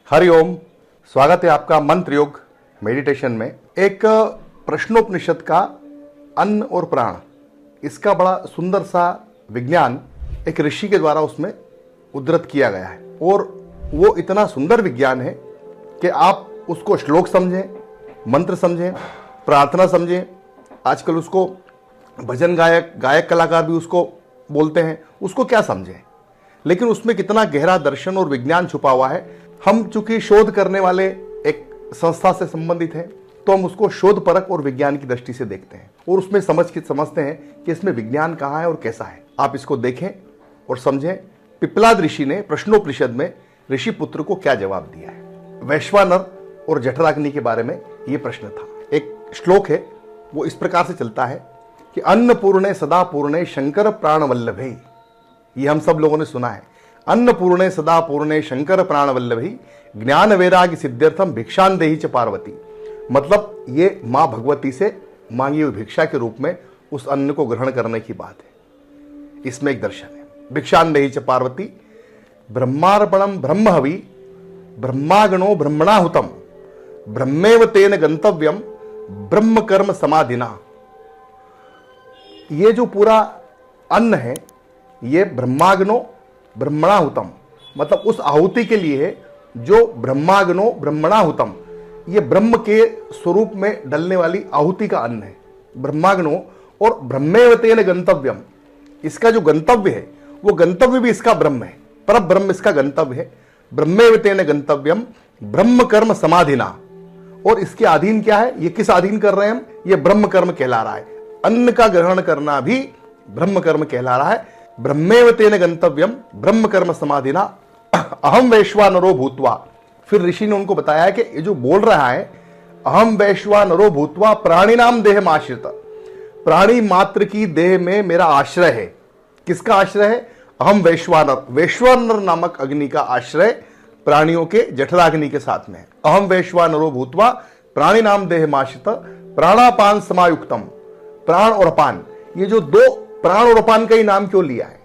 हरिओम। स्वागत है आपका मंत्र योग मेडिटेशन में। एक प्रश्नोपनिषद का अन्न और प्राण, इसका बड़ा सुंदर सा विज्ञान एक ऋषि के द्वारा उसमें उद्धृत किया गया है और वो इतना सुंदर विज्ञान है कि आप उसको श्लोक समझें, मंत्र समझें, प्रार्थना समझें। आजकल उसको भजन गायक कलाकार भी उसको बोलते हैं, उसको क्या समझें, लेकिन उसमें कितना गहरा दर्शन और विज्ञान छुपा हुआ है। हम चूंकि शोध करने वाले एक संस्था से संबंधित हैं, तो हम उसको शोध परक और विज्ञान की दृष्टि से देखते हैं और उसमें समझते हैं कि इसमें विज्ञान कहाँ है और कैसा है। आप इसको देखें और समझें। पिप्पलाद ऋषि ने प्रश्नोपनिषद में ऋषि पुत्र को क्या जवाब दिया है। वैश्वानर और जठराग्नि के बारे में यह प्रश्न था। एक श्लोक है, वो इस प्रकार से चलता है कि अन्नपूर्णे सदा पूर्णे शंकर प्राण वल्लभे। ये हम सब लोगों ने सुना है। अन्नपूर्णे सदा पूर्णे शंकर प्राण वल्लभे ज्ञान वैराग्य सिद्ध्यर्थम भिक्षान देहि च पार्वती। मतलब ये मां भगवती से मांगी हुई भिक्षा के रूप में उस अन्न को ग्रहण करने की बात है। इसमें एक दर्शन है। भिक्षान देहि च पार्वती ब्रह्मार्पणम ब्रह्म हवि ब्रह्मागणो ब्रह्मणाहुतम ब्रह्मेव तेन गंतव्यम ब्रह्म कर्म समाधिना। ये जो पूरा अन्न है, ये ब्रह्माग्नो ब्रह्मणाहुतम, मतलब उस आहुति के लिए है जो ब्रह्माग्नो ब्रह्मणाहुतम, ये ब्रह्म के स्वरूप में डलने वाली आहुति का अन्न है। ब्रह्माग्नो और ब्रह्मेव तेन गंतव्यम, इसका जो गंतव्य है वो गंतव्य भी इसका ब्रह्म है, पर ब्रह्म इसका गंतव्य है। ब्रह्मेव तेन गंतव्यम ब्रह्म कर्म समाधिना। और इसके अधीन क्या है, ये किस अधीन कर रहे हैं हम, ये ब्रह्म कर्म कहला रहा है। अन्न का ग्रहण करना भी ब्रह्म कर्म कहला रहा है। ब्रह्मेव तेन गंतव्यम ब्रह्म कर्म समाधिना अहम वैश्वानरो भूत्वा। फिर ऋषि ने उनको बताया कि ये जो बोल रहा है अहम वैश्वानरो भूत्वा प्राणिनाम देह आश्रित, प्राणी मात्र की देह में मेरा आश्रय है। किसका आश्रय है? अहम वैश्वानर, वैश्वानर नामक अग्नि का आश्रय प्राणियों के जठराग्नि के साथ में। अहम वैश्वानरो भूत्वा प्राणिनाम देह आश्रित प्राणापान समायुक्तम। प्राण और अपान, ये जो दो प्राण और अपान का ही नाम क्यों लिया है?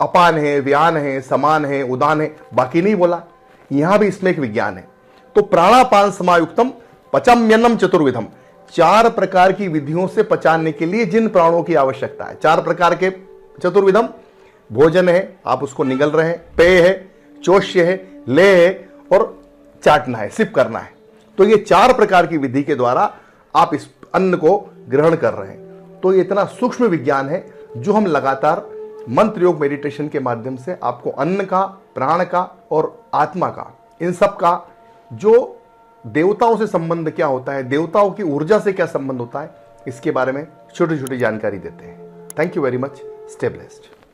अपान है, व्यान है, समान है, उदान है, बाकी नहीं बोला। यहां भी इसमें एक विज्ञान है। तो प्राणापान समायुक्तम पचम्यन्नम चतुर्विधम, 4 प्रकार की विधियों से पचाने के लिए जिन प्राणों की आवश्यकता है। 4 प्रकार के चतुर्विधम, भोजन है, आप उसको निगल रहे हैं, पेय है, चोष्य है, ले है और चाटना है, सिप करना है। तो ये 4 प्रकार की विधि के द्वारा आप इस अन्न को ग्रहण कर रहे हैं। तो ये इतना सूक्ष्म विज्ञान है जो हम लगातार मंत्र योग मेडिटेशन के माध्यम से आपको अन्न का, प्राण का और आत्मा का, इन सब का जो देवताओं से संबंध क्या होता है, देवताओं की ऊर्जा से क्या संबंध होता है, इसके बारे में छोटी छोटी जानकारी देते हैं। Thank you very much. Stay blessed.